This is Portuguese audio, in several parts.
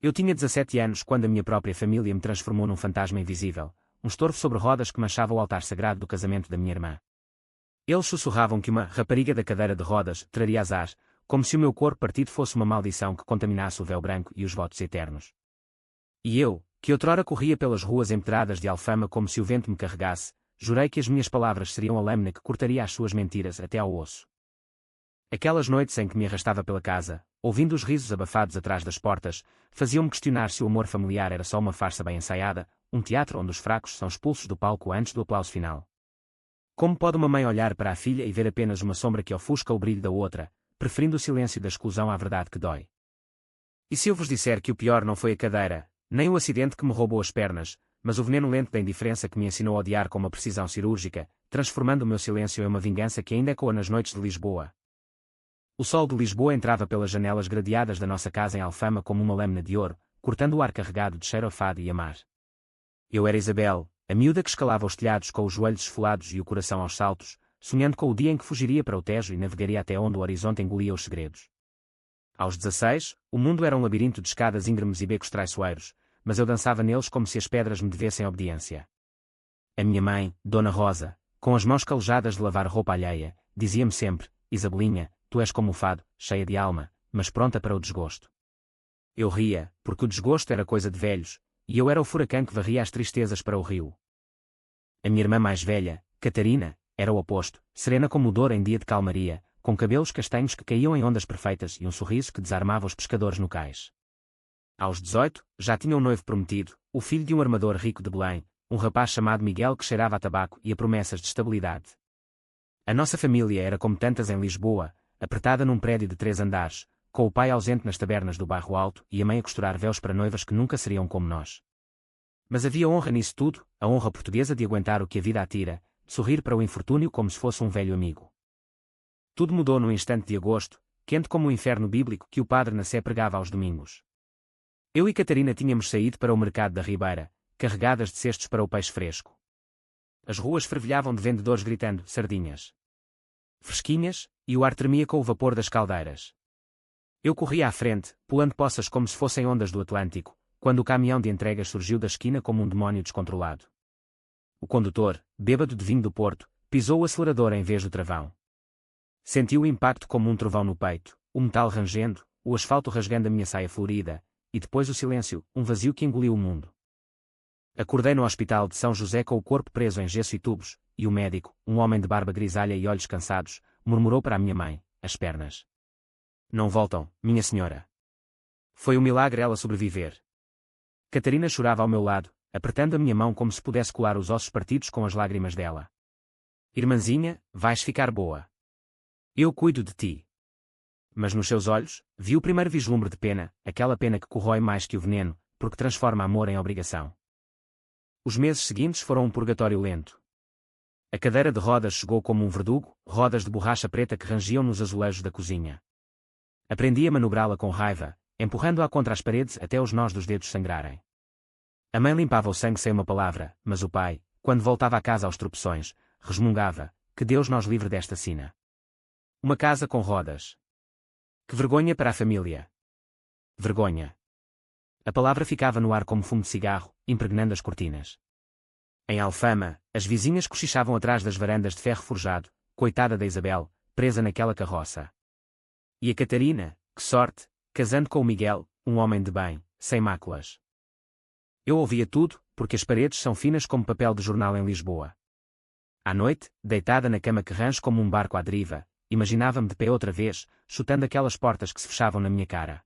Eu tinha 17 anos quando a minha própria família me transformou num fantasma invisível, um estorvo sobre rodas que manchava o altar sagrado do casamento da minha irmã. Eles sussurravam que uma rapariga da cadeira de rodas traria azar, como se o meu corpo partido fosse uma maldição que contaminasse o véu branco e os votos eternos. E eu, que outrora corria pelas ruas empedradas de Alfama como se o vento me carregasse, jurei que as minhas palavras seriam a lâmina que cortaria as suas mentiras até ao osso. Aquelas noites em que me arrastava pela casa, ouvindo os risos abafados atrás das portas, faziam-me questionar se o amor familiar era só uma farsa bem ensaiada, um teatro onde os fracos são expulsos do palco antes do aplauso final. Como pode uma mãe olhar para a filha e ver apenas uma sombra que ofusca o brilho da outra, preferindo o silêncio da exclusão à verdade que dói? E se eu vos disser que o pior não foi a cadeira, nem o acidente que me roubou as pernas, mas o veneno lento da indiferença que me ensinou a odiar com uma precisão cirúrgica, transformando o meu silêncio em uma vingança que ainda ecoa nas noites de Lisboa? O sol de Lisboa entrava pelas janelas gradeadas da nossa casa em Alfama como uma lâmina de ouro, cortando o ar carregado de cheiro a fado e a mar. Eu era Isabel, a miúda que escalava os telhados com os joelhos esfolados e o coração aos saltos, sonhando com o dia em que fugiria para o Tejo e navegaria até onde o horizonte engolia os segredos. Aos 16, o mundo era um labirinto de escadas íngremes e becos traiçoeiros, mas eu dançava neles como se as pedras me devessem obediência. A minha mãe, Dona Rosa, com as mãos calejadas de lavar roupa alheia, dizia-me sempre: Isabelinha, tu és como o fado, cheia de alma, mas pronta para o desgosto. Eu ria, porque o desgosto era coisa de velhos, e eu era o furacão que varria as tristezas para o rio. A minha irmã mais velha, Catarina, era o oposto, serena como o Douro em dia de calmaria, com cabelos castanhos que caíam em ondas perfeitas e um sorriso que desarmava os pescadores no cais. Aos 18, já tinha um noivo prometido, o filho de um armador rico de Belém, um rapaz chamado Miguel que cheirava a tabaco e a promessas de estabilidade. A nossa família era como tantas em Lisboa, apertada num prédio de 3 andares, com o pai ausente nas tabernas do bairro Alto e a mãe a costurar véus para noivas que nunca seriam como nós. Mas havia honra nisso tudo, a honra portuguesa de aguentar o que a vida atira, de sorrir para o infortúnio como se fosse um velho amigo. Tudo mudou num instante de agosto, quente como o inferno bíblico que o padre na Sé pregava aos domingos. Eu e Catarina tínhamos saído para o mercado da Ribeira, carregadas de cestos para o peixe fresco. As ruas fervilhavam de vendedores gritando sardinhas fresquinhas, e o ar tremia com o vapor das caldeiras. Eu corria à frente, pulando poças como se fossem ondas do Atlântico, quando o caminhão de entregas surgiu da esquina como um demónio descontrolado. O condutor, bêbado de vinho do Porto, pisou o acelerador em vez do travão. Senti o impacto como um trovão no peito, o metal rangendo, o asfalto rasgando a minha saia florida, e depois o silêncio, um vazio que engoliu o mundo. Acordei no hospital de São José com o corpo preso em gesso e tubos, e o médico, um homem de barba grisalha e olhos cansados, murmurou para a minha mãe: as pernas não voltam, minha senhora. Foi um milagre ela sobreviver. Catarina chorava ao meu lado, apertando a minha mão como se pudesse colar os ossos partidos com as lágrimas dela. Irmãzinha, vais ficar boa. Eu cuido de ti. Mas nos seus olhos, vi o primeiro vislumbre de pena, aquela pena que corrói mais que o veneno, porque transforma amor em obrigação. Os meses seguintes foram um purgatório lento. A cadeira de rodas chegou como um verdugo, rodas de borracha preta que rangiam nos azulejos da cozinha. Aprendi a manobrá-la com raiva, empurrando-a contra as paredes até os nós dos dedos sangrarem. A mãe limpava o sangue sem uma palavra, mas o pai, quando voltava a casa aos tropeções, resmungava: que Deus nos livre desta sina. Uma casa com rodas. Que vergonha para a família. Vergonha. A palavra ficava no ar como fumo de cigarro, impregnando as cortinas. Em Alfama, as vizinhas cochichavam atrás das varandas de ferro forjado, coitada da Isabel, presa naquela carroça. E a Catarina, que sorte, casando com o Miguel, um homem de bem, sem máculas. Eu ouvia tudo, porque as paredes são finas como papel de jornal em Lisboa. À noite, deitada na cama que range como um barco à deriva, imaginava-me de pé outra vez, chutando aquelas portas que se fechavam na minha cara.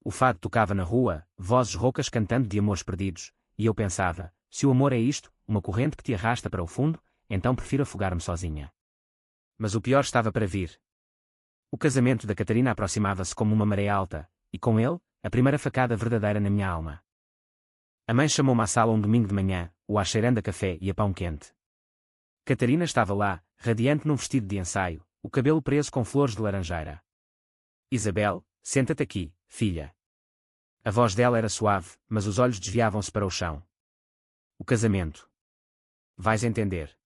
O fado tocava na rua, vozes roucas cantando de amores perdidos, e eu pensava: se o amor é isto, uma corrente que te arrasta para o fundo, então prefiro afogar-me sozinha. Mas o pior estava para vir. O casamento da Catarina aproximava-se como uma maré alta, e com ele, a primeira facada verdadeira na minha alma. A mãe chamou-me à sala um domingo de manhã, o ar cheirando a café e a pão quente. Catarina estava lá, radiante num vestido de ensaio, o cabelo preso com flores de laranjeira. Isabel, senta-te aqui, filha. A voz dela era suave, mas os olhos desviavam-se para o chão. O casamento. Vais entender.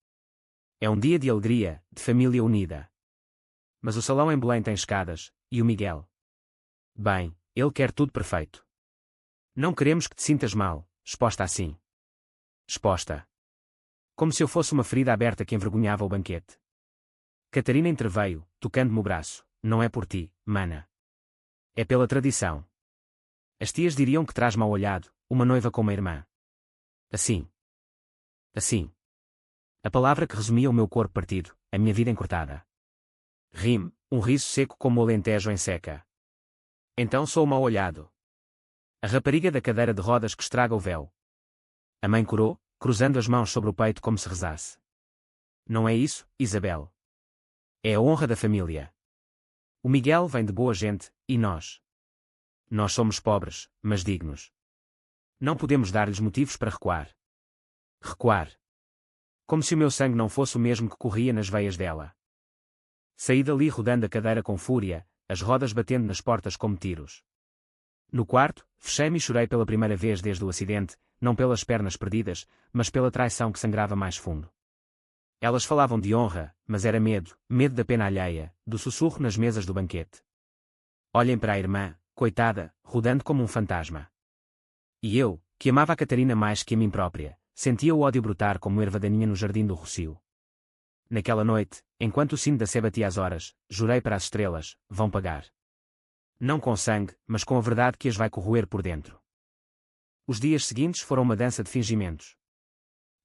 É um dia de alegria, de família unida. Mas o salão em Belém tem escadas, e o Miguel? Bem, ele quer tudo perfeito. Não queremos que te sintas mal, exposta assim. Exposta. Como se eu fosse uma ferida aberta que envergonhava o banquete. Catarina interveio, tocando-me o braço. Não é por ti, mana. É pela tradição. As tias diriam que traz mal olhado, uma noiva com uma irmã. Assim. Assim. A palavra que resumia o meu corpo partido, a minha vida encurtada. Ri-me, um riso seco como o alentejo em seca. Então sou mal olhado. A rapariga da cadeira de rodas que estraga o véu. A mãe corou, cruzando as mãos sobre o peito como se rezasse. Não é isso, Isabel. É a honra da família. O Miguel vem de boa gente, e nós? Nós somos pobres, mas dignos. Não podemos dar-lhes motivos para recuar. Recuar. Como se o meu sangue não fosse o mesmo que corria nas veias dela. Saí dali rodando a cadeira com fúria, as rodas batendo nas portas como tiros. No quarto, fechei-me e chorei pela primeira vez desde o acidente, não pelas pernas perdidas, mas pela traição que sangrava mais fundo. Elas falavam de honra, mas era medo, medo da pena alheia, do sussurro nas mesas do banquete. Olhem para a irmã, coitada, rodando como um fantasma. E eu, que amava a Catarina mais que a mim própria, sentia o ódio brotar como erva daninha no jardim do Rocio. Naquela noite, enquanto o sino da sé batia as horas, jurei para as estrelas, vão pagar. Não com sangue, mas com a verdade que as vai corroer por dentro. Os dias seguintes foram uma dança de fingimentos.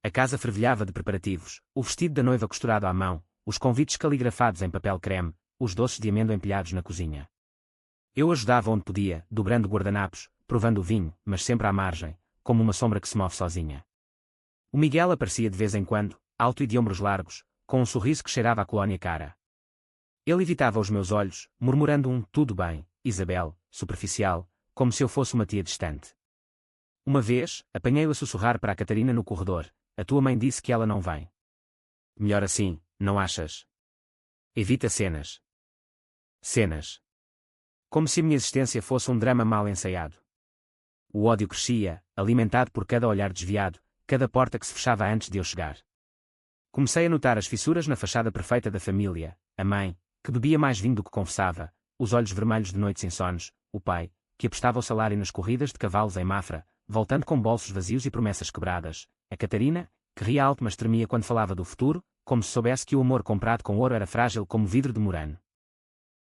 A casa fervilhava de preparativos, o vestido da noiva costurado à mão, os convites caligrafados em papel creme, os doces de amêndoa empilhados na cozinha. Eu ajudava onde podia, dobrando guardanapos, provando o vinho, mas sempre à margem, como uma sombra que se move sozinha. O Miguel aparecia de vez em quando, alto e de ombros largos, com um sorriso que cheirava a colónia cara. Ele evitava os meus olhos, murmurando um tudo bem, Isabel, superficial, como se eu fosse uma tia distante. Uma vez, apanhei-o a sussurrar para a Catarina no corredor. A tua mãe disse que ela não vem. Melhor assim, não achas? Evita cenas. Cenas. Como se a minha existência fosse um drama mal ensaiado. O ódio crescia, alimentado por cada olhar desviado, cada porta que se fechava antes de eu chegar. Comecei a notar as fissuras na fachada perfeita da família, a mãe, que bebia mais vinho do que confessava, os olhos vermelhos de noites insones, o pai, que apostava o salário nas corridas de cavalos em Mafra, voltando com bolsos vazios e promessas quebradas, a Catarina, que ria alto mas tremia quando falava do futuro, como se soubesse que o amor comprado com ouro era frágil como vidro de Murano.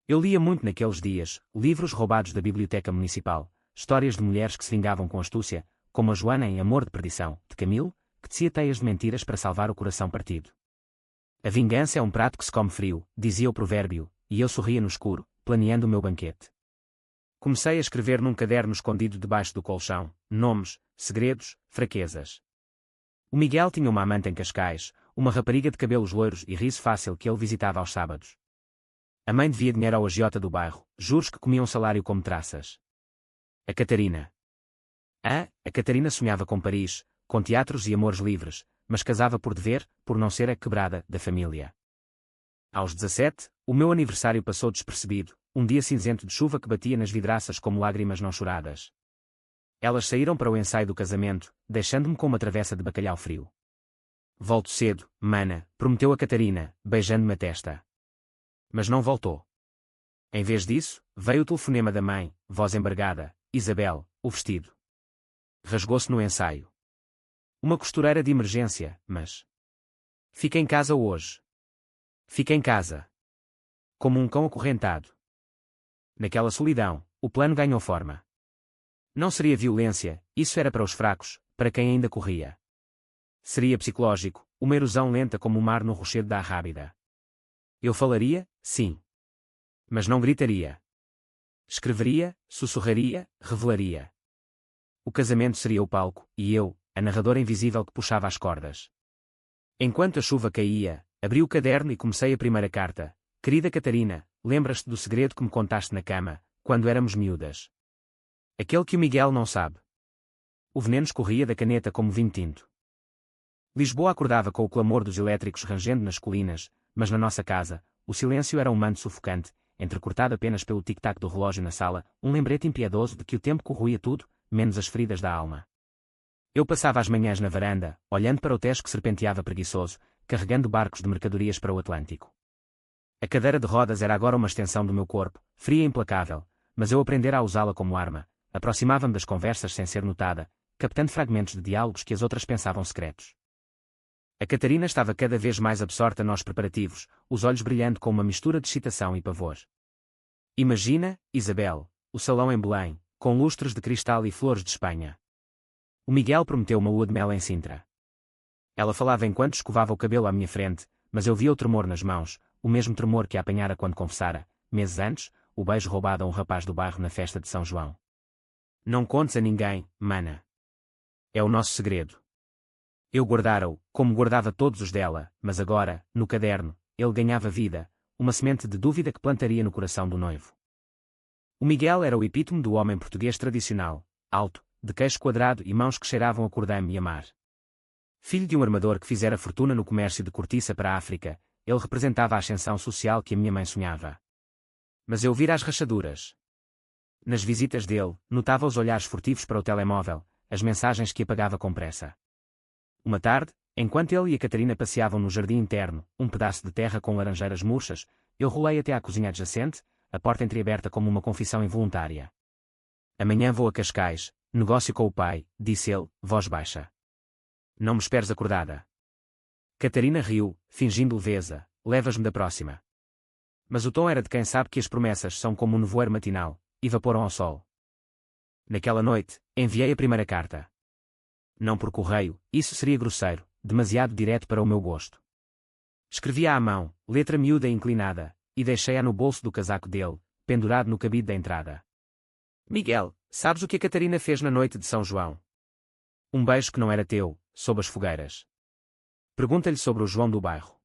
Eu lia muito naqueles dias, livros roubados da biblioteca municipal, histórias de mulheres que se vingavam com astúcia, como a Joana em Amor de Perdição, de Camilo, que tecia teias de mentiras para salvar o coração partido. A vingança é um prato que se come frio, dizia o provérbio, e eu sorria no escuro, planeando o meu banquete. Comecei a escrever num caderno escondido debaixo do colchão, nomes, segredos, fraquezas. O Miguel tinha uma amante em Cascais, uma rapariga de cabelos loiros e riso fácil que ele visitava aos sábados. A mãe devia dinheiro ao agiota do bairro, juros que comiam salário como traças. A Catarina. A Catarina sonhava com Paris, com teatros e amores livres, mas casava por dever, por não ser a quebrada da família. Aos 17, o meu aniversário passou despercebido, um dia cinzento de chuva que batia nas vidraças como lágrimas não choradas. Elas saíram para o ensaio do casamento, deixando-me com uma travessa de bacalhau frio. Volto cedo, mana, prometeu a Catarina, beijando-me a testa. Mas não voltou. Em vez disso, veio o telefonema da mãe, voz embargada, Isabel, o vestido. Rasgou-se no ensaio. Uma costureira de emergência, mas... Fica em casa hoje. Fica em casa. Como um cão acorrentado. Naquela solidão, o plano ganhou forma. Não seria violência, isso era para os fracos, para quem ainda corria. Seria psicológico, uma erosão lenta como o mar no rochedo da Arrábida. Eu falaria, sim. Mas não gritaria. Escreveria, sussurraria, revelaria. O casamento seria o palco, e eu, a narradora invisível que puxava as cordas. Enquanto a chuva caía, abri o caderno e comecei a primeira carta. Querida Catarina, lembras-te do segredo que me contaste na cama, quando éramos miúdas? Aquele que o Miguel não sabe. O veneno escorria da caneta como vinho tinto. Lisboa acordava com o clamor dos elétricos rangendo nas colinas, mas na nossa casa, o silêncio era um manto sufocante, entrecortado apenas pelo tic-tac do relógio na sala, um lembrete impiedoso de que o tempo corroía tudo, menos as feridas da alma. Eu passava as manhãs na varanda, olhando para o Tejo que serpenteava preguiçoso, carregando barcos de mercadorias para o Atlântico. A cadeira de rodas era agora uma extensão do meu corpo, fria e implacável, mas eu aprendera a usá-la como arma, aproximava-me das conversas sem ser notada, captando fragmentos de diálogos que as outras pensavam secretos. A Catarina estava cada vez mais absorta nos preparativos, os olhos brilhando com uma mistura de excitação e pavor. Imagina, Isabel, o salão em Belém, com lustres de cristal e flores de Espanha. O Miguel prometeu uma lua de mel em Sintra. Ela falava enquanto escovava o cabelo à minha frente, mas eu via o tremor nas mãos, o mesmo tremor que a apanhara quando confessara, meses antes, o beijo roubado a um rapaz do bairro na festa de São João. Não contes a ninguém, mana. É o nosso segredo. Eu guardara-o, como guardava todos os dela, mas agora, no caderno, ele ganhava vida, uma semente de dúvida que plantaria no coração do noivo. O Miguel era o epítome do homem português tradicional, alto, de queixo quadrado e mãos que cheiravam a cordame e a mar. Filho de um armador que fizera fortuna no comércio de cortiça para a África, ele representava a ascensão social que a minha mãe sonhava. Mas eu vira as rachaduras. Nas visitas dele, notava os olhares furtivos para o telemóvel, as mensagens que apagava com pressa. Uma tarde, enquanto ele e a Catarina passeavam no jardim interno, um pedaço de terra com laranjeiras murchas, eu rolei até à cozinha adjacente, a porta entreaberta como uma confissão involuntária. Amanhã vou a Cascais, negócio com o pai, disse ele, voz baixa. Não me esperes acordada. Catarina riu, fingindo leveza, levas-me da próxima. Mas o tom era de quem sabe que as promessas são como um nevoeiro matinal, evaporam ao sol. Naquela noite, enviei a primeira carta. Não por correio, isso seria grosseiro, demasiado direto para o meu gosto. Escrevi-a à mão, letra miúda e inclinada, e deixei-a no bolso do casaco dele, pendurado no cabide da entrada. Miguel, sabes o que a Catarina fez na noite de São João? Um beijo que não era teu, sob as fogueiras. Pergunta-lhe sobre o João do bairro.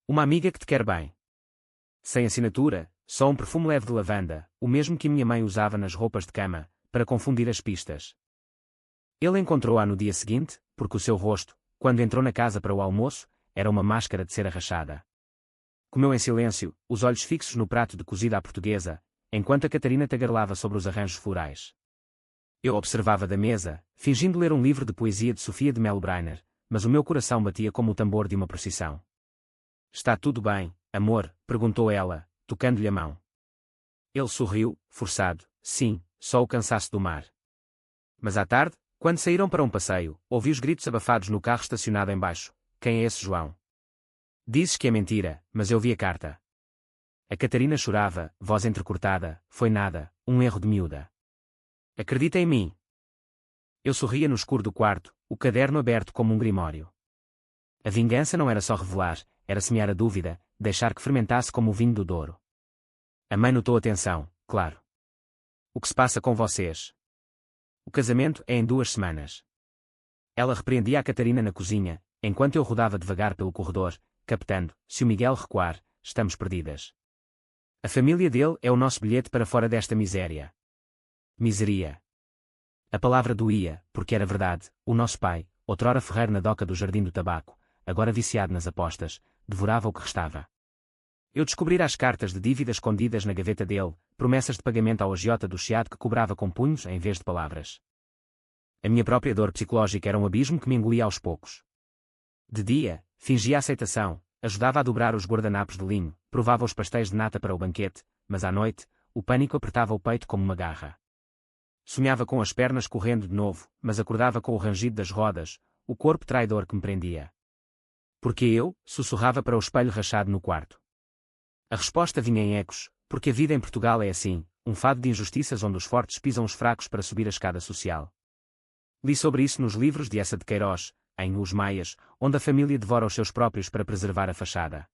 Uma amiga que te quer bem. Sem assinatura, só um perfume leve de lavanda, o mesmo que minha mãe usava nas roupas de cama, para confundir as pistas. Ele encontrou-a no dia seguinte, porque o seu rosto, quando entrou na casa para o almoço, era uma máscara de cera rachada. Comeu em silêncio, os olhos fixos no prato de cozida à portuguesa, enquanto a Catarina tagarelava sobre os arranjos florais. Eu observava da mesa, fingindo ler um livro de poesia de Sofia de Melo Brainer, mas o meu coração batia como o tambor de uma procissão. Está tudo bem, amor? Perguntou ela, tocando-lhe a mão. Ele sorriu, forçado, sim, só o cansaço do mar. Mas à tarde, quando saíram para um passeio, ouvi os gritos abafados no carro estacionado embaixo. Quem é esse João? Dizes que é mentira, mas eu vi a carta. A Catarina chorava, voz entrecortada, foi nada, um erro de miúda. Acredita em mim. Eu sorria no escuro do quarto, o caderno aberto como um grimório. A vingança não era só revelar, era semear a dúvida, deixar que fermentasse como o vinho do Douro. A mãe notou a tensão, claro. O que se passa com vocês? O casamento é em 2 semanas. Ela repreendia a Catarina na cozinha, enquanto eu rodava devagar pelo corredor, captando, se o Miguel recuar, estamos perdidas. A família dele é o nosso bilhete para fora desta miséria. Miseria. A palavra doía, porque era verdade, o nosso pai, outrora ferreiro na doca do Jardim do Tabaco, agora viciado nas apostas, devorava o que restava. Eu descobrira as cartas de dívida escondidas na gaveta dele, promessas de pagamento ao agiota do Chiado que cobrava com punhos em vez de palavras. A minha própria dor psicológica era um abismo que me engolia aos poucos. De dia, fingia aceitação, ajudava a dobrar os guardanapos de linho, provava os pastéis de nata para o banquete, mas à noite, o pânico apertava o peito como uma garra. Sonhava com as pernas correndo de novo, mas acordava com o rangido das rodas, o corpo traidor que me prendia. Porque eu, sussurrava para o espelho rachado no quarto. A resposta vinha em ecos, porque a vida em Portugal é assim, um fado de injustiças onde os fortes pisam os fracos para subir a escada social. Li sobre isso nos livros de Essa de Queiroz, em Os Maias, onde a família devora os seus próprios para preservar a fachada.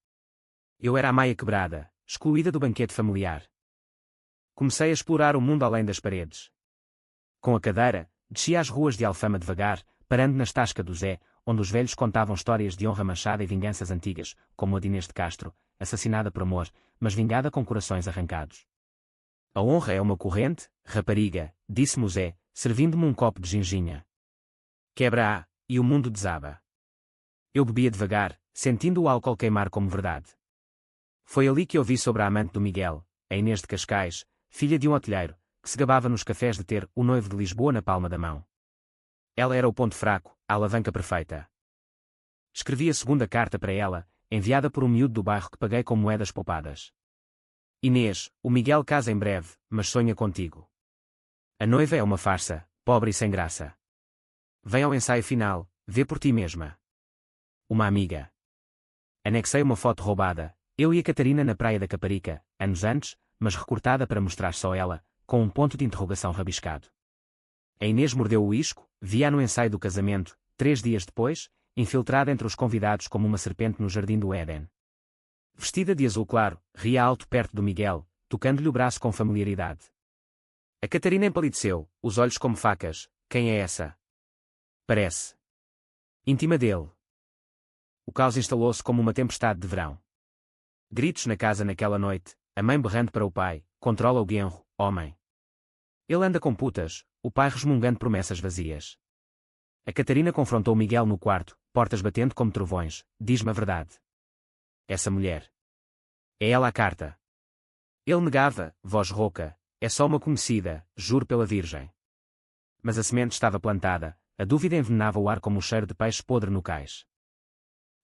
Eu era a maia quebrada, excluída do banquete familiar. Comecei a explorar o mundo além das paredes. Com a cadeira, descia as ruas de Alfama devagar, parando nas Tasca do Zé, onde os velhos contavam histórias de honra manchada e vinganças antigas, como a de Inês de Castro, assassinada por amor, mas vingada com corações arrancados. A honra é uma corrente, rapariga, disse-me o Zé, servindo-me um copo de ginginha. Quebra-a, e o mundo desaba. Eu bebia devagar, sentindo o álcool queimar como verdade. Foi ali que ouvi sobre a amante do Miguel, a Inês de Cascais, filha de um hotelheiro, que se gabava nos cafés de ter o noivo de Lisboa na palma da mão. Ela era o ponto fraco, a alavanca perfeita. Escrevi a segunda carta para ela, enviada por um miúdo do bairro que paguei com moedas poupadas. Inês, o Miguel casa em breve, mas sonha contigo. A noiva é uma farsa, pobre e sem graça. Vem ao ensaio final, vê por ti mesma. Uma amiga. Anexei uma foto roubada, eu e a Catarina na praia da Caparica, anos antes, mas recortada para mostrar só ela, com um ponto de interrogação rabiscado. A Inês mordeu o isco, vi-a no ensaio do casamento, 3 dias depois, infiltrada entre os convidados como uma serpente no jardim do Éden. Vestida de azul claro, ria alto perto do Miguel, tocando-lhe o braço com familiaridade. A Catarina empalideceu, os olhos como facas. Quem é essa? Parece íntima dele. O caos instalou-se como uma tempestade de verão. Gritos na casa naquela noite, a mãe berrando para o pai, controla o genro, homem. Ele anda com putas, o pai resmungando promessas vazias. A Catarina confrontou Miguel no quarto, portas batendo como trovões, diz-me a verdade. Essa mulher. É ela a carta. Ele negava, voz rouca, é só uma conhecida, juro pela Virgem. Mas a semente estava plantada, a dúvida envenenava o ar como o cheiro de peixe podre no cais.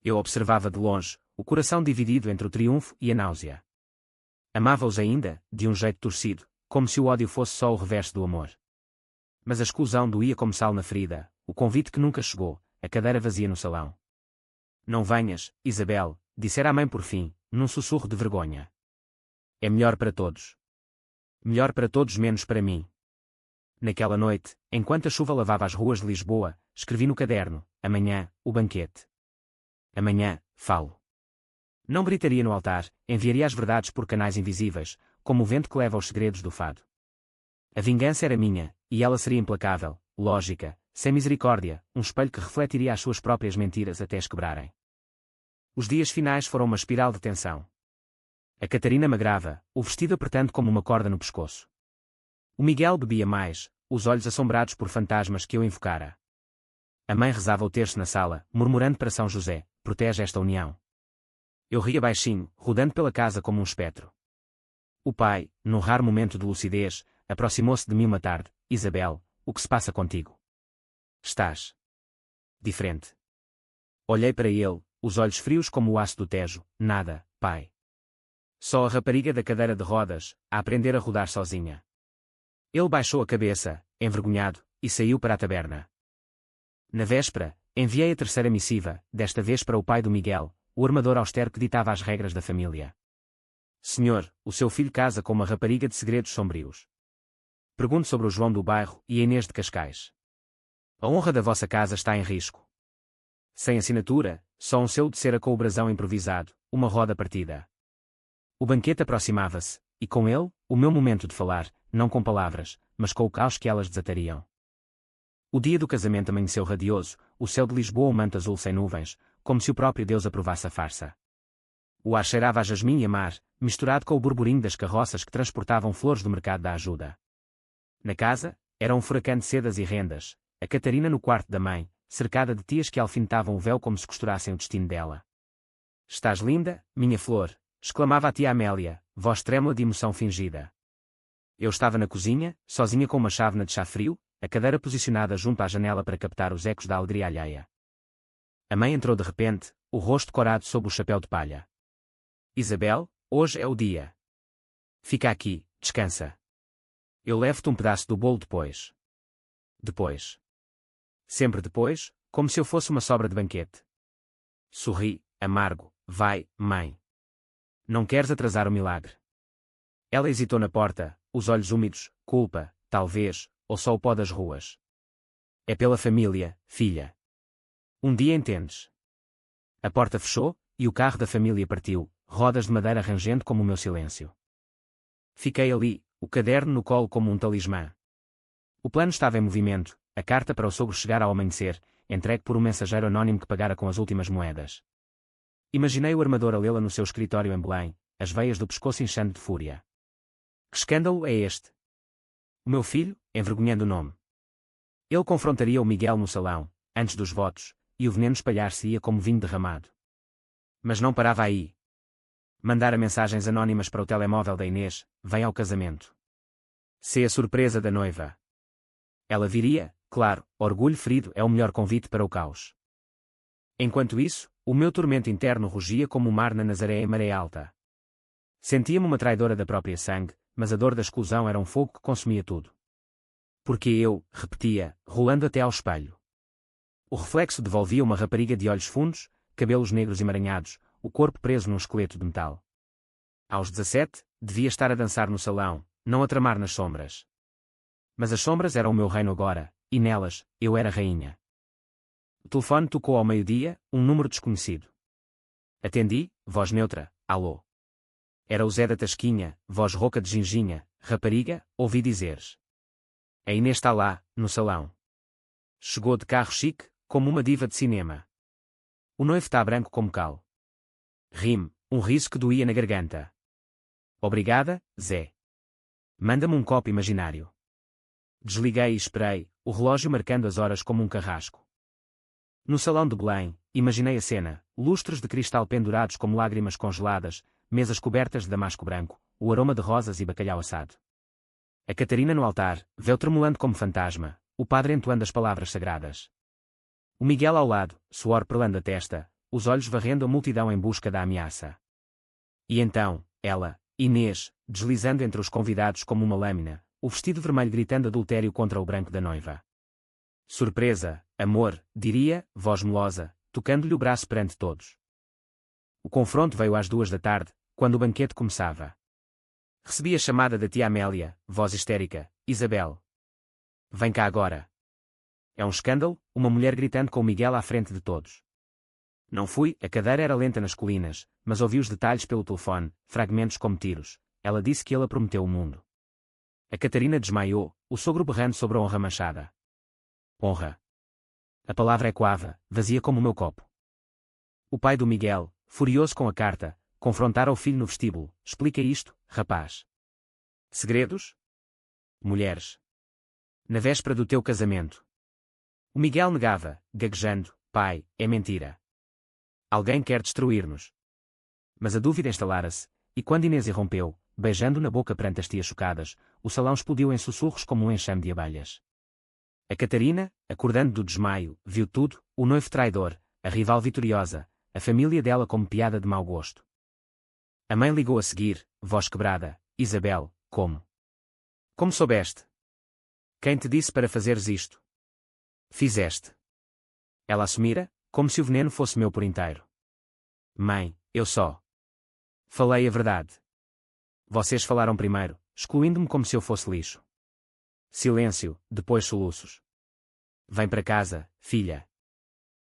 Eu observava de longe, o coração dividido entre o triunfo e a náusea. Amava-os ainda, de um jeito torcido, como se o ódio fosse só o reverso do amor. Mas a exclusão doía como sal na ferida, o convite que nunca chegou, a cadeira vazia no salão. Não venhas, Isabel, dissera a mãe por fim, num sussurro de vergonha. É melhor para todos. Melhor para todos menos para mim. Naquela noite, enquanto a chuva lavava as ruas de Lisboa, escrevi no caderno, amanhã, o banquete. Amanhã, falo. Não gritaria no altar, enviaria as verdades por canais invisíveis, como o vento que leva os segredos do fado. A vingança era minha, e ela seria implacável, lógica, sem misericórdia, um espelho que refletiria as suas próprias mentiras até as quebrarem. Os dias finais foram uma espiral de tensão. A Catarina magrava, o vestido apertando como uma corda no pescoço. O Miguel bebia mais, os olhos assombrados por fantasmas que eu invocara. A mãe rezava o terço na sala, murmurando para São José, protege esta união. Eu ria baixinho, rodando pela casa como um espectro. O pai, num raro momento de lucidez, aproximou-se de mim uma tarde. Isabel, o que se passa contigo? Estás diferente. Olhei para ele, os olhos frios como o aço do Tejo. Nada, pai. Só a rapariga da cadeira de rodas, a aprender a rodar sozinha. Ele baixou a cabeça, envergonhado, e saiu para a taberna. Na véspera, enviei a terceira missiva, desta vez para o pai do Miguel, o armador austero que ditava as regras da família. Senhor, o seu filho casa com uma rapariga de segredos sombrios. Pergunto sobre o João do bairro e a Inês de Cascais. A honra da vossa casa está em risco. Sem assinatura, só um selo de cera com o brasão improvisado, uma roda partida. O banquete aproximava-se, e com ele, o meu momento de falar, não com palavras, mas com o caos que elas desatariam. O dia do casamento amanheceu radioso, o céu de Lisboa um manto azul sem nuvens, como se o próprio Deus aprovasse a farsa. O ar cheirava a jasmim e a mar, misturado com o burburinho das carroças que transportavam flores do mercado da ajuda. Na casa, era um furacão de sedas e rendas, a Catarina no quarto da mãe, cercada de tias que alfinetavam o véu como se costurassem o destino dela. Estás linda, minha flor, exclamava a tia Amélia, voz trêmula de emoção fingida. Eu estava na cozinha, sozinha com uma chávena de chá frio, a cadeira posicionada junto à janela para captar os ecos da alegria alheia. A mãe entrou de repente, o rosto corado sob o chapéu de palha. Isabel, hoje é o dia. Fica aqui, descansa. Eu levo-te um pedaço do bolo depois. Depois. Sempre depois, como se eu fosse uma sobra de banquete. Sorri, amargo, vai, mãe. Não queres atrasar o milagre. Ela hesitou na porta, os olhos úmidos, culpa, talvez, ou só o pó das ruas. É pela família, filha. Um dia entendes. A porta fechou, e o carro da família partiu, rodas de madeira rangendo como o meu silêncio. Fiquei ali, o caderno no colo como um talismã. O plano estava em movimento, a carta para o sogro chegar ao amanhecer, entregue por um mensageiro anónimo que pagara com as últimas moedas. Imaginei o armador a lê-la no seu escritório em Belém, as veias do pescoço inchando de fúria. Que escândalo é este? O meu filho, envergonhando o nome. Ele confrontaria o Miguel no salão, antes dos votos, e o veneno espalhar-se-ia como vinho derramado. Mas não parava aí. Mandara mensagens anónimas para o telemóvel da Inês, vem ao casamento. Se a surpresa da noiva. Ela viria, claro, orgulho ferido é o melhor convite para o caos. Enquanto isso, o meu tormento interno rugia como o mar na Nazaré em maré alta. Sentia-me uma traidora da própria sangue, mas a dor da exclusão era um fogo que consumia tudo. Porque eu, repetia, rolando até ao espelho. O reflexo devolvia uma rapariga de olhos fundos, cabelos negros emaranhados, o corpo preso num esqueleto de metal. Aos 17, devia estar a dançar no salão, não a tramar nas sombras. Mas as sombras eram o meu reino agora, e nelas, eu era rainha. O telefone tocou ao meio-dia, um número desconhecido. Atendi, voz neutra, alô. Era o Zé da Tasquinha, voz rouca de ginginha, rapariga, ouvi dizeres. A Inês está lá, no salão. Chegou de carro chique, como uma diva de cinema. O noivo está branco como cal. Ri-me, um riso que doía na garganta. Obrigada, Zé. Manda-me um copo imaginário. Desliguei e esperei, o relógio marcando as horas como um carrasco. No salão de Belém, imaginei a cena, lustres de cristal pendurados como lágrimas congeladas, mesas cobertas de damasco branco, o aroma de rosas e bacalhau assado. A Catarina no altar, véu tremulando como fantasma, o padre entoando as palavras sagradas. O Miguel ao lado, suor perlando a testa, os olhos varrendo a multidão em busca da ameaça. E então, ela, Inês, deslizando entre os convidados como uma lâmina, o vestido vermelho gritando adultério contra o branco da noiva. Surpresa, amor, diria, voz melosa, tocando-lhe o braço perante todos. O confronto veio às 2 da tarde, quando o banquete começava. Recebi a chamada da tia Amélia, voz histérica, Isabel. Vem cá agora. É um escândalo, uma mulher gritando com o Miguel à frente de todos. Não fui, a cadeira era lenta nas colinas, mas ouvi os detalhes pelo telefone, fragmentos como tiros. Ela disse que ele a prometeu o mundo. A Catarina desmaiou, o sogro berrando sobre a honra manchada. Honra. A palavra ecoava, vazia como o meu copo. O pai do Miguel, furioso com a carta, confrontara o filho no vestíbulo. Explica isto, rapaz. Segredos? Mulheres. Na véspera do teu casamento. O Miguel negava, gaguejando, pai, é mentira. Alguém quer destruir-nos. Mas a dúvida instalara-se, e quando Inês irrompeu, beijando na boca perante as tias chocadas, o salão explodiu em sussurros como um enxame de abelhas. A Catarina, acordando do desmaio, viu tudo, o noivo traidor, a rival vitoriosa, a família dela como piada de mau gosto. A mãe ligou a seguir, voz quebrada, Isabel, como? Como soubeste? Quem te disse para fazeres isto? Fizeste. Ela assumira, como se o veneno fosse meu por inteiro. Mãe, eu só falei a verdade. Vocês falaram primeiro, excluindo-me como se eu fosse lixo. Silêncio, depois soluços. Vem para casa, filha.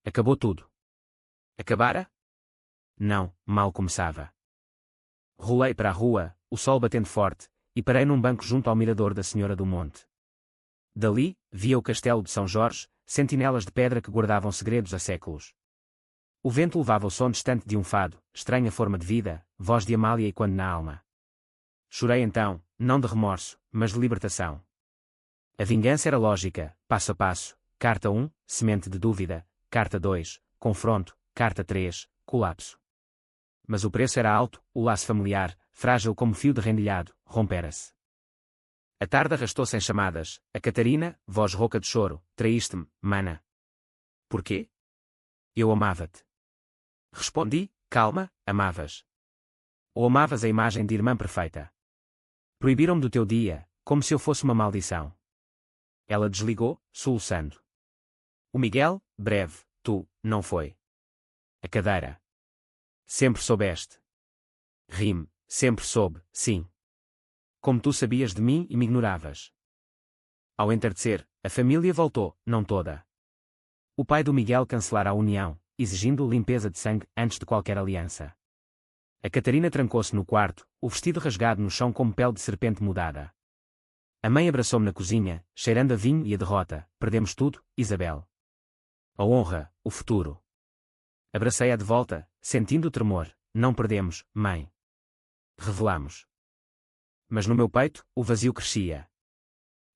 Acabou tudo. Acabara? Não, mal começava. Rolei para a rua, o sol batendo forte, e parei num banco junto ao mirador da Senhora do Monte. Dali, via o castelo de São Jorge, sentinelas de pedra que guardavam segredos há séculos. O vento levava o som distante de um fado, estranha forma de vida, voz de Amália e quando na alma. Chorei então, não de remorso, mas de libertação. A vingança era lógica, passo a passo, carta 1, semente de dúvida, carta 2, confronto, carta 3, colapso. Mas o preço era alto, o laço familiar, frágil como fio de rendilhado, rompera-se. A tarde arrastou-se em chamadas, a Catarina, voz rouca de choro, traíste-me, mana. Porquê? Eu amava-te. Respondi, calma, amavas. Ou amavas a imagem de irmã perfeita? Proibiram-me do teu dia, como se eu fosse uma maldição. Ela desligou, soluçando. O Miguel, breve, tu, não foi. A cadeira. Sempre soubeste. Ri-me, sempre soube, sim. Como tu sabias de mim e me ignoravas. Ao entardecer, a família voltou, não toda. O pai do Miguel cancelara a união, exigindo limpeza de sangue antes de qualquer aliança. A Catarina trancou-se no quarto, o vestido rasgado no chão como pele de serpente mudada. A mãe abraçou-me na cozinha, cheirando a vinho e a derrota. Perdemos tudo, Isabel. A honra, o futuro. Abracei-a de volta, sentindo o tremor. Não perdemos, mãe. Revelamos. Mas no meu peito, o vazio crescia.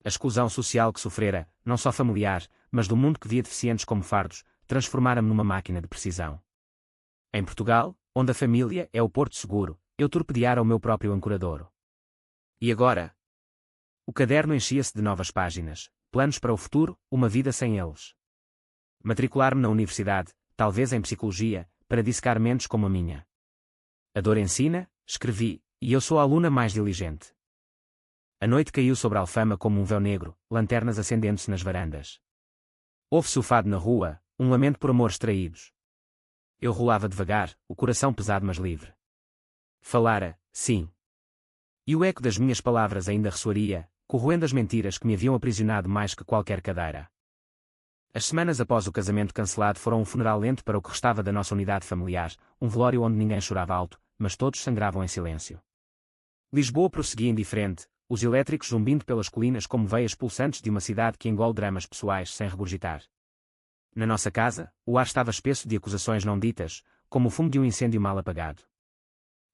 A exclusão social que sofrera, não só familiar, mas do mundo que via deficientes como fardos, transformara-me numa máquina de precisão. Em Portugal, onde a família é o porto seguro, eu torpedeara o meu próprio ancoradouro. E agora? O caderno enchia-se de novas páginas, planos para o futuro, uma vida sem eles. Matricular-me na universidade, talvez em psicologia, para dissecar mentes como a minha. A dor ensina, escrevi, e eu sou a aluna mais diligente. A noite caiu sobre a Alfama como um véu negro, lanternas acendendo-se nas varandas. Ouve-se o fado na rua, um lamento por amores traídos. Eu rolava devagar, o coração pesado mas livre. Falara, sim. E o eco das minhas palavras ainda ressoaria, corroendo as mentiras que me haviam aprisionado mais que qualquer cadeira. As semanas após o casamento cancelado foram um funeral lento para o que restava da nossa unidade familiar, um velório onde ninguém chorava alto, mas todos sangravam em silêncio. Lisboa prosseguia indiferente, os elétricos zumbindo pelas colinas como veias pulsantes de uma cidade que engole dramas pessoais sem regurgitar. Na nossa casa, o ar estava espesso de acusações não ditas, como o fumo de um incêndio mal apagado.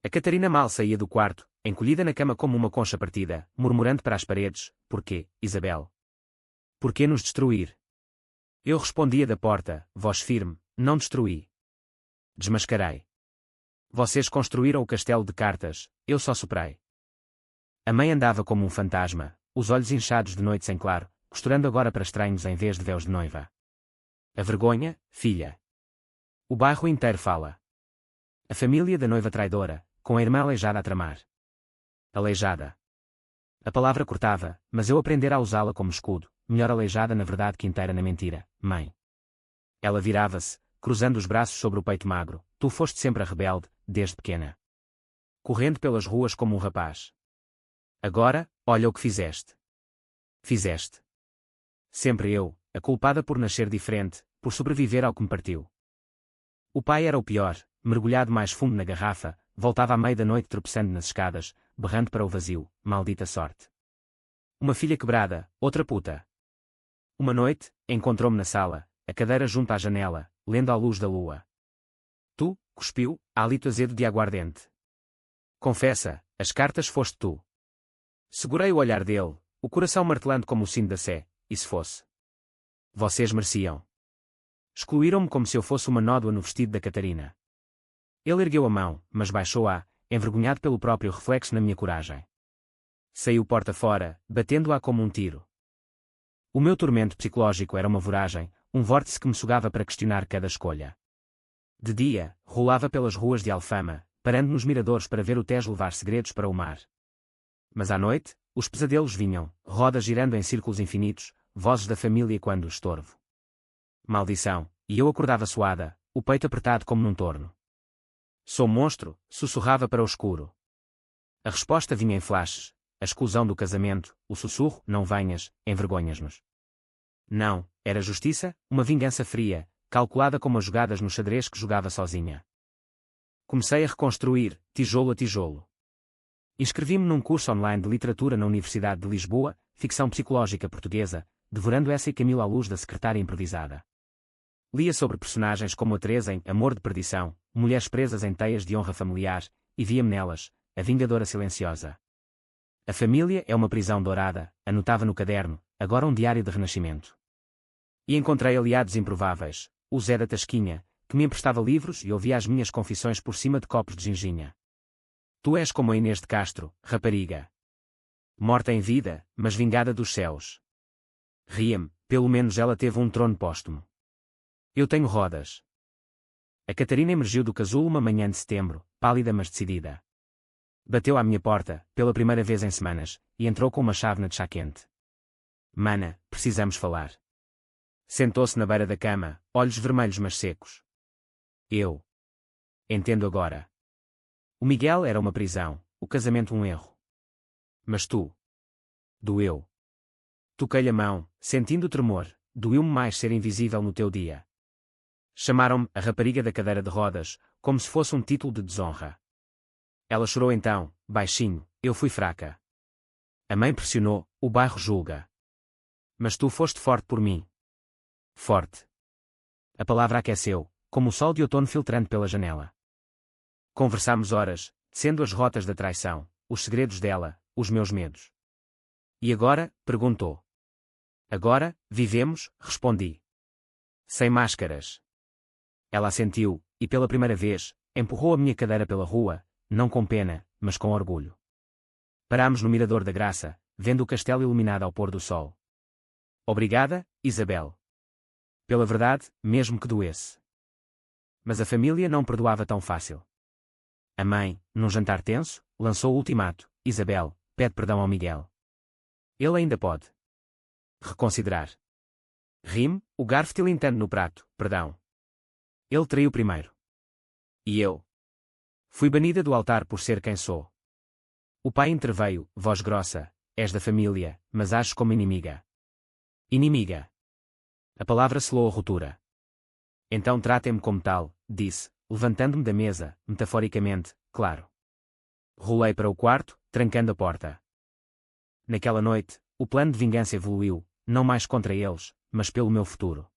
A Catarina mal saía do quarto, encolhida na cama como uma concha partida, murmurando para as paredes: "Porquê, Isabel? Porquê nos destruir?" Eu respondia da porta, voz firme: "Não destruí. Desmascarei. Vocês construíram o castelo de cartas, eu só soprei." A mãe andava como um fantasma, os olhos inchados de noite sem claro, costurando agora para estranhos em vez de véus de noiva. A vergonha, filha. O bairro inteiro fala. A família da noiva traidora, com a irmã aleijada a tramar. Aleijada. A palavra cortava, mas eu aprendera a usá-la como escudo, melhor aleijada na verdade que inteira na mentira, mãe. Ela virava-se, cruzando os braços sobre o peito magro: "Tu foste sempre a rebelde, desde pequena. Correndo pelas ruas como um rapaz. Agora, olha o que fizeste. Fizeste. Sempre eu, a culpada por nascer diferente, por sobreviver ao que me partiu." O pai era o pior, mergulhado mais fundo na garrafa, voltava à meia da noite tropeçando nas escadas, berrando para o vazio: "Maldita sorte." Uma filha quebrada, outra puta. Uma noite, encontrou-me na sala, a cadeira junto à janela, lendo à luz da lua. "Tu", cuspiu, hálito azedo de aguardente. "Confessa, as cartas foste tu." Segurei o olhar dele, o coração martelando como o sino da Sé: "E se fosse? Vocês mereciam." Excluíram-me como se eu fosse uma nódoa no vestido da Catarina. Ele ergueu a mão, mas baixou-a, envergonhado pelo próprio reflexo na minha coragem. Saiu porta fora, batendo-a como um tiro. O meu tormento psicológico era uma voragem, um vórtice que me sugava para questionar cada escolha. De dia, rolava pelas ruas de Alfama, parando nos miradores para ver o Tejo levar segredos para o mar. Mas à noite, os pesadelos vinham, rodas girando em círculos infinitos, vozes da família quando estorvo. Maldição, e eu acordava suada, o peito apertado como num torno. "Sou monstro", sussurrava para o escuro. A resposta vinha em flashes: a exclusão do casamento, o sussurro: "Não venhas, envergonhas-nos." Não, era justiça, uma vingança fria, calculada como as jogadas no xadrez que jogava sozinha. Comecei a reconstruir, tijolo a tijolo. Inscrevi-me num curso online de literatura na Universidade de Lisboa, ficção psicológica portuguesa, devorando essa e Camilo à luz da secretária improvisada. Lia sobre personagens como a Teresa em Amor de Perdição, mulheres presas em teias de honra familiar, e via-me nelas, a vingadora silenciosa. A família é uma prisão dourada, anotava no caderno, agora um diário de renascimento. E encontrei aliados improváveis: o Zé da Tasquinha, que me emprestava livros e ouvia as minhas confissões por cima de copos de ginginha. "Tu és como a Inês de Castro, rapariga. Morta em vida, mas vingada dos céus." Ria-me, pelo menos ela teve um trono póstumo. Eu tenho rodas. A Catarina emergiu do casulo uma manhã de setembro, pálida mas decidida. Bateu à minha porta, pela primeira vez em semanas, e entrou com uma chávena de chá quente. "Mana, precisamos falar." Sentou-se na beira da cama, olhos vermelhos mas secos. Eu. Entendo agora. O Miguel era uma prisão, o casamento um erro. Mas tu. Doeu. Toquei-lhe a mão, sentindo o tremor, doeu-me mais ser invisível no teu dia. Chamaram-me a rapariga da cadeira de rodas, como se fosse um título de desonra. Ela chorou então, baixinho: "Eu fui fraca." A mãe pressionou: "O bairro julga." "Mas tu foste forte por mim." Forte. A palavra aqueceu, como o sol de outono filtrando pela janela. Conversámos horas, tecendo as rotas da traição, os segredos dela, os meus medos. "E agora?" perguntou. "Agora, vivemos", respondi. "Sem máscaras." Ela assentiu, e pela primeira vez, empurrou a minha cadeira pela rua, não com pena, mas com orgulho. Parámos no Mirador da Graça, vendo o castelo iluminado ao pôr do sol. "Obrigada, Isabel. Pela verdade, mesmo que doesse." Mas a família não perdoava tão fácil. A mãe, num jantar tenso, lançou o ultimato: "Isabel, pede perdão ao Miguel." Ele ainda pode reconsiderar. Rime, o garfo tilintando no prato, perdão. Ele traiu primeiro. E eu? Fui banida do altar por ser quem sou. O pai interveio, voz grossa, és da família, mas ages como inimiga. Inimiga. A palavra selou a ruptura. Então tratem-me como tal, disse, levantando-me da mesa, metaforicamente, claro. Rolei para o quarto, trancando a porta. Naquela noite, o plano de vingança evoluiu, não mais contra eles, mas pelo meu futuro.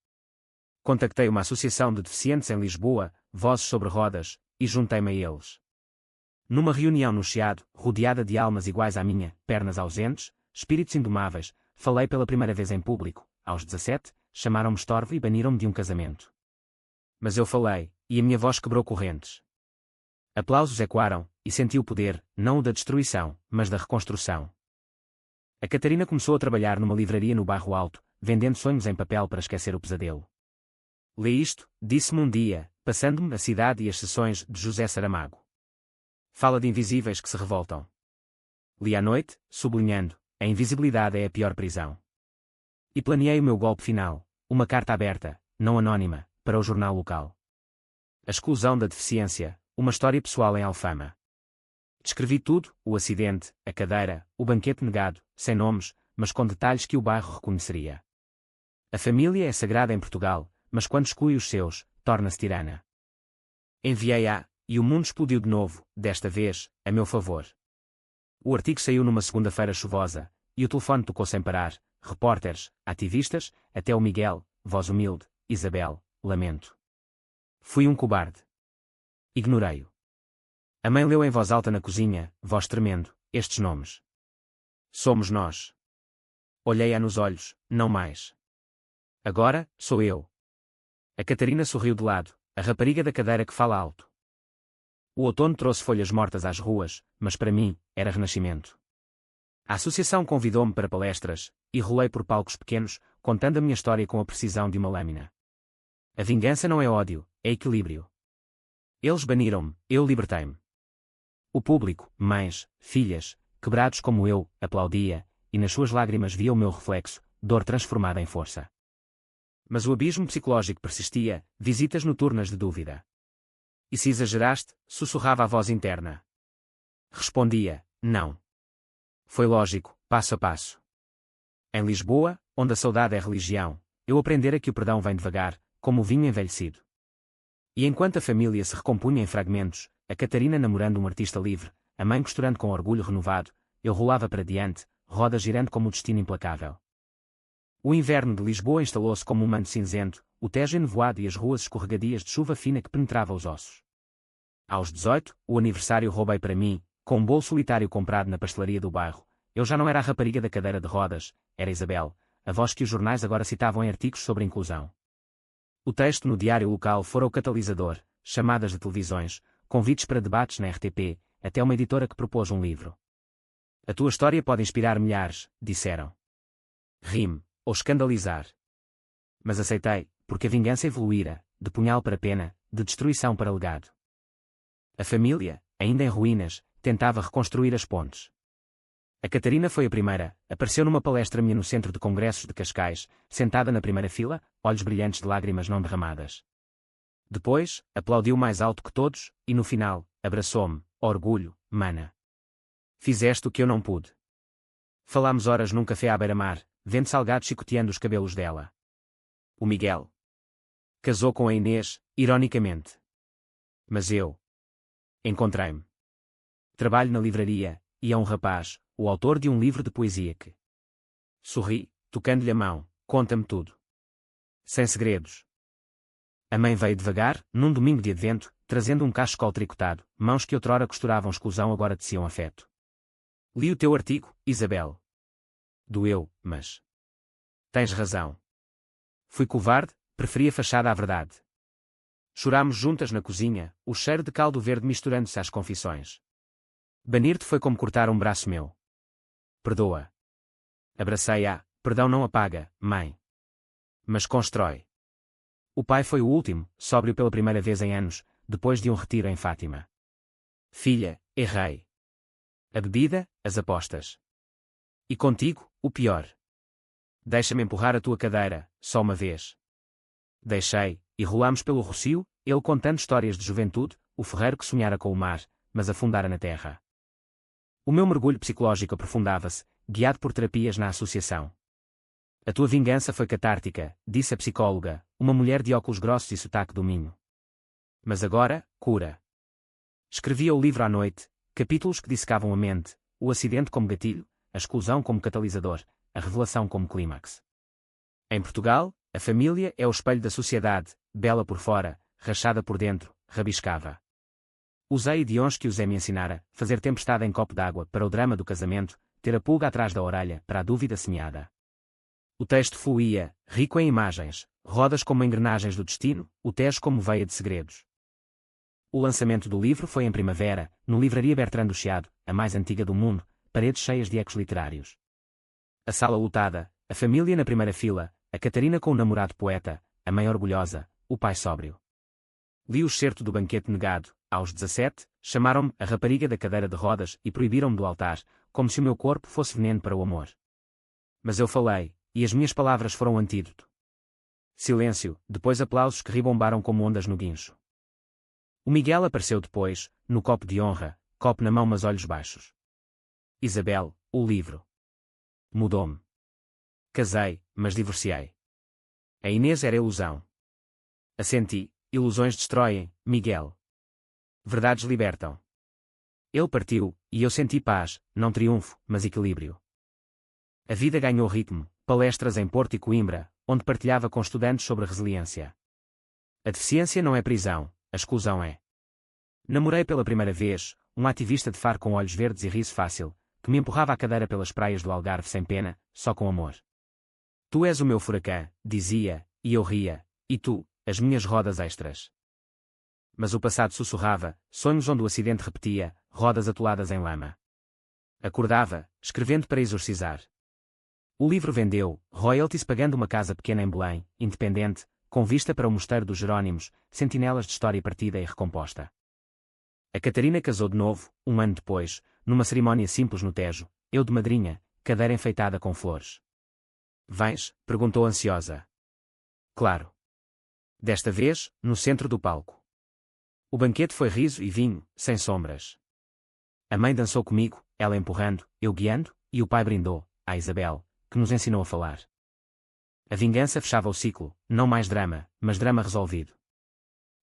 Contactei uma associação de deficientes em Lisboa, Vozes sobre Rodas, e juntei-me a eles. Numa reunião no Chiado, rodeada de almas iguais à minha, pernas ausentes, espíritos indomáveis, falei pela primeira vez em público. Aos 17, chamaram-me estorvo e baniram-me de um casamento. Mas eu falei, e a minha voz quebrou correntes. Aplausos ecoaram, e senti o poder, não o da destruição, mas da reconstrução. A Catarina começou a trabalhar numa livraria no Bairro Alto, vendendo sonhos em papel para esquecer o pesadelo. Lê isto, disse-me um dia, passando-me a cidade e as sessões de José Saramago. Fala de invisíveis que se revoltam. Li à noite, sublinhando, a invisibilidade é a pior prisão. E planeei o meu golpe final, uma carta aberta, não anónima, para o jornal local. A exclusão da deficiência, uma história pessoal em Alfama. Descrevi tudo, o acidente, a cadeira, o banquete negado, sem nomes, mas com detalhes que o bairro reconheceria. A família é sagrada em Portugal, mas quando exclui os seus, torna-se tirana. Enviei-a, e o mundo explodiu de novo, desta vez, a meu favor. O artigo saiu numa segunda-feira chuvosa, e o telefone tocou sem parar, repórteres, ativistas, até o Miguel, voz humilde, Isabel, lamento. Fui um cobarde. Ignorei-o. A mãe leu em voz alta na cozinha, voz tremendo, estes nomes. Somos nós. Olhei-a nos olhos, não mais. Agora, sou eu. A Catarina sorriu de lado, a rapariga da cadeira que fala alto. O outono trouxe folhas mortas às ruas, mas para mim, era renascimento. A associação convidou-me para palestras, e rolei por palcos pequenos, contando a minha história com a precisão de uma lâmina. A vingança não é ódio, é equilíbrio. Eles baniram-me, eu libertei-me. O público, mães, filhas, quebrados como eu, aplaudia, e nas suas lágrimas via o meu reflexo, dor transformada em força. Mas o abismo psicológico persistia, visitas noturnas de dúvida. E se exageraste? Sussurrava a voz interna. Respondia, não. Foi lógico, passo a passo. Em Lisboa, onde a saudade é religião, eu aprendera que o perdão vem devagar, como o vinho envelhecido. E enquanto a família se recompunha em fragmentos, a Catarina namorando um artista livre, a mãe costurando com orgulho renovado, eu rolava para diante, roda girando como o destino implacável. O inverno de Lisboa instalou-se como um manto cinzento, o Tejo enevoado e as ruas escorregadias de chuva fina que penetrava os ossos. Aos 18, o aniversário roubei para mim, com um bolo solitário comprado na pastelaria do bairro. Eu já não era a rapariga da cadeira de rodas, era Isabel, a voz que os jornais agora citavam em artigos sobre inclusão. O texto no diário local fora o catalisador, chamadas de televisões, convites para debates na RTP, até uma editora que propôs um livro. A tua história pode inspirar milhares, disseram. Rime, ou escandalizar. Mas aceitei, porque a vingança evoluíra, de punhal para pena, de destruição para legado. A família, ainda em ruínas, tentava reconstruir as pontes. A Catarina foi a primeira, apareceu numa palestra minha no Centro de Congressos de Cascais, sentada na primeira fila, olhos brilhantes de lágrimas não derramadas. Depois, aplaudiu mais alto que todos, e no final, abraçou-me, orgulho, mana. Fizeste o que eu não pude. Falámos horas num café à beira-mar, vendo salgado chicoteando os cabelos dela. O Miguel casou com a Inês, ironicamente. Mas eu encontrei-me. Trabalho na livraria, e é um rapaz, o autor de um livro de poesia que... Sorri, tocando-lhe a mão, conta-me tudo. Sem segredos. A mãe veio devagar, num domingo de advento, trazendo um cachecol tricotado, mãos que outrora costuravam exclusão agora teciam afeto. Li o teu artigo, Isabel. Doeu, mas... Tens razão. Fui covarde, preferi a fachada à verdade. Chorámos juntas na cozinha, o cheiro de caldo verde misturando-se às confissões. Banir-te foi como cortar um braço meu. Perdoa. Abracei-a, perdão não apaga, mãe. Mas constrói. O pai foi o último, sóbrio pela primeira vez em anos, depois de um retiro em Fátima. Filha, errei. A bebida, as apostas. E contigo, o pior. Deixa-me empurrar a tua cadeira, só uma vez. Deixei, e rolamos pelo rocio, ele contando histórias de juventude, o ferreiro que sonhara com o mar, mas afundara na terra. O meu mergulho psicológico aprofundava-se, guiado por terapias na associação. A tua vingança foi catártica, disse a psicóloga, uma mulher de óculos grossos e sotaque do Minho. Mas agora, cura. Escrevia o livro à noite, capítulos que dissecavam a mente, o acidente como gatilho, a exclusão como catalisador, a revelação como clímax. Em Portugal, a família é o espelho da sociedade, bela por fora, rachada por dentro, rabiscava. Usei idiomas que o Zé me ensinara, fazer tempestade em copo d'água para o drama do casamento, ter a pulga atrás da orelha para a dúvida semeada. O texto fluía, rico em imagens, rodas como engrenagens do destino, o Tejo como veia de segredos. O lançamento do livro foi em primavera, no Livraria Bertrand do Chiado, a mais antiga do mundo, paredes cheias de ecos literários. A sala lotada, a família na primeira fila, a Catarina com o namorado poeta, a mãe orgulhosa, o pai sóbrio. Li o excerto do banquete negado, aos 17, chamaram-me a rapariga da cadeira de rodas e proibiram-me do altar, como se o meu corpo fosse veneno para o amor. Mas eu falei, e as minhas palavras foram antídoto. Silêncio, depois aplausos que ribombaram como ondas no guincho. O Miguel apareceu depois, no copo de honra, copo na mão mas olhos baixos. Isabel, o livro. Mudou-me. Casei, mas divorciei. A Inês era ilusão. Assenti, ilusões destroem, Miguel. Verdades libertam. Ele partiu, e eu senti paz, não triunfo, mas equilíbrio. A vida ganhou ritmo, palestras em Porto e Coimbra, onde partilhava com estudantes sobre resiliência. A deficiência não é prisão, a exclusão é. Namorei pela primeira vez, um ativista de Faro com olhos verdes e riso fácil, que me empurrava à cadeira pelas praias do Algarve sem pena, só com amor. Tu és o meu furacão, dizia, e eu ria, e tu, as minhas rodas extras. Mas o passado sussurrava, sonhos onde o acidente repetia, rodas atoladas em lama. Acordava, escrevendo para exorcizar. O livro vendeu, royalties pagando uma casa pequena em Belém, independente, com vista para o mosteiro dos Jerónimos, sentinelas de história partida e recomposta. A Catarina casou de novo, um ano depois, numa cerimónia simples no Tejo, eu de madrinha, cadeira enfeitada com flores. Vais? Perguntou ansiosa. Claro. Desta vez, no centro do palco. O banquete foi riso e vinho, sem sombras. A mãe dançou comigo, ela empurrando, eu guiando, e o pai brindou, à Isabel, que nos ensinou a falar. A vingança fechava o ciclo, não mais drama, mas drama resolvido.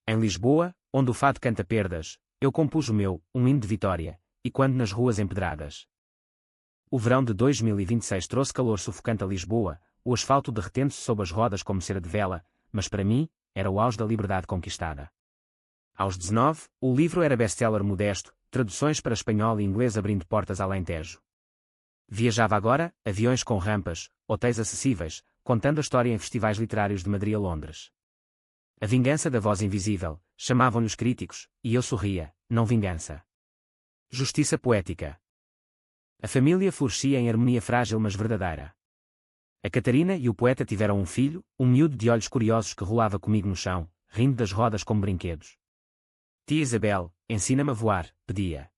Em Lisboa, onde o fado canta perdas, eu compus o meu, um hino de vitória, e quando nas ruas empedradas. O verão de 2026 trouxe calor sufocante a Lisboa, o asfalto derretendo-se sob as rodas como cera de vela, mas para mim, era o auge da liberdade conquistada. Aos 19, o livro era best-seller modesto, traduções para espanhol e inglês abrindo portas além Tejo. Viajava agora, aviões com rampas, hotéis acessíveis, contando a história em festivais literários de Madrid a Londres. A vingança da voz invisível, chamavam-lhe os críticos, e eu sorria, não vingança. Justiça poética. A família florescia em harmonia frágil mas verdadeira. A Catarina e o poeta tiveram um filho, um miúdo de olhos curiosos que rolava comigo no chão, rindo das rodas como brinquedos. Tia Isabel, ensina-me a voar, pedia.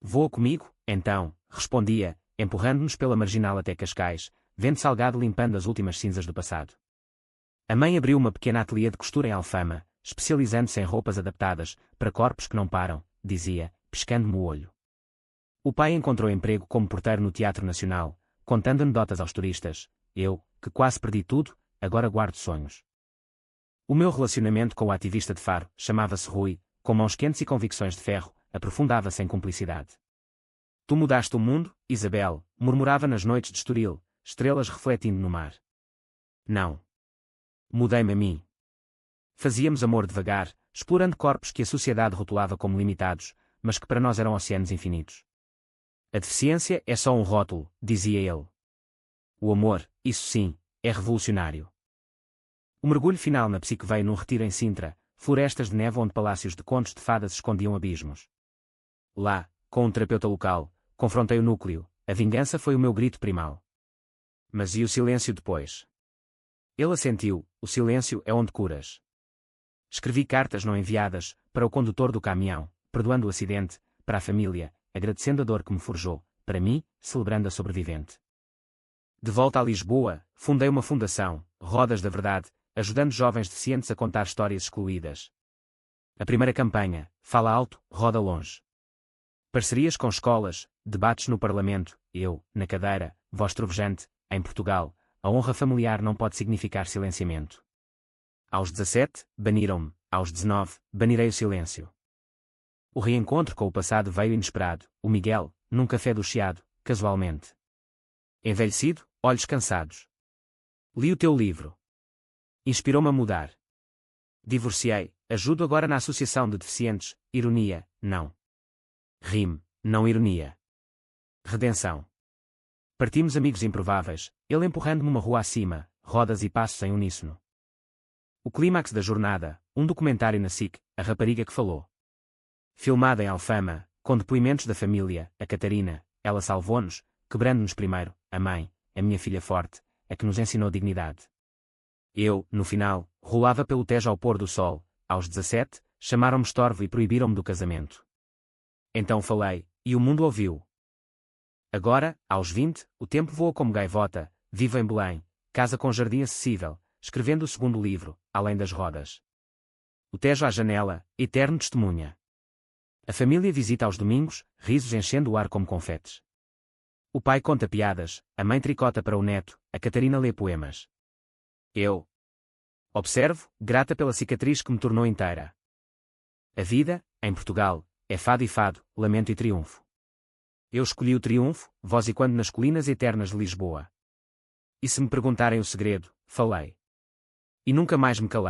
Voa comigo, então, respondia, empurrando-nos pela marginal até Cascais, vento salgado limpando as últimas cinzas do passado. A mãe abriu uma pequena ateliê de costura em Alfama, especializando-se em roupas adaptadas, para corpos que não param, dizia, piscando-me o olho. O pai encontrou emprego como porteiro no Teatro Nacional, contando anedotas aos turistas. Eu, que quase perdi tudo, agora guardo sonhos. O meu relacionamento com o ativista de Faro, chamava-se Rui, com mãos quentes e convicções de ferro, aprofundava-se em cumplicidade. Tu mudaste o mundo, Isabel, murmurava nas noites de Estoril, estrelas refletindo no mar. Não. Mudei-me a mim. Fazíamos amor devagar, explorando corpos que a sociedade rotulava como limitados, mas que para nós eram oceanos infinitos. A deficiência é só um rótulo, dizia ele. O amor, isso sim, é revolucionário. O mergulho final na psique veio num retiro em Sintra, florestas de neve onde palácios de contos de fadas escondiam abismos. Lá, com um terapeuta local, confrontei o núcleo, a vingança foi o meu grito primal. Mas e o silêncio depois? Ele assentiu, o silêncio é onde curas. Escrevi cartas não enviadas, para o condutor do caminhão, perdoando o acidente, para a família, agradecendo a dor que me forjou, para mim, celebrando a sobrevivente. De volta a Lisboa, fundei uma fundação, Rodas da Verdade, ajudando jovens deficientes a contar histórias excluídas. A primeira campanha, Fala Alto, Roda Longe. Parcerias com escolas, debates no Parlamento, eu, na cadeira, voz trovejante, em Portugal, a honra familiar não pode significar silenciamento. Aos 17, baniram-me, aos 19, banirei o silêncio. O reencontro com o passado veio inesperado, o Miguel, num café do Chiado, casualmente. Envelhecido, olhos cansados. Li o teu livro. Inspirou-me a mudar. Divorciei, ajudo agora na Associação de Deficientes, ironia, não. Rime, não ironia. Redenção. Partimos amigos improváveis, ele empurrando-me uma rua acima, rodas e passos em uníssono. O clímax da jornada, um documentário na SIC, A Rapariga que Falou. Filmada em Alfama, com depoimentos da família, a Catarina, ela salvou-nos, quebrando-nos primeiro, a mãe, a minha filha forte, a que nos ensinou dignidade. Eu, no final, rolava pelo Tejo ao pôr do sol, aos 17, chamaram-me estorvo e proibiram-me do casamento. Então falei, e o mundo ouviu. Agora, aos 20, o tempo voa como gaivota, vivo em Belém, casa com jardim acessível, escrevendo o segundo livro, Além das Rodas. O Tejo à janela, eterno testemunha. A família visita aos domingos, risos enchendo o ar como confetes. O pai conta piadas, a mãe tricota para o neto, a Catarina lê poemas. Eu observo, grata pela cicatriz que me tornou inteira. A vida, em Portugal, é fado e fado, lamento e triunfo. Eu escolhi o triunfo, voz e quando nas colinas eternas de Lisboa. E se me perguntarem o segredo, falei. E nunca mais me calei.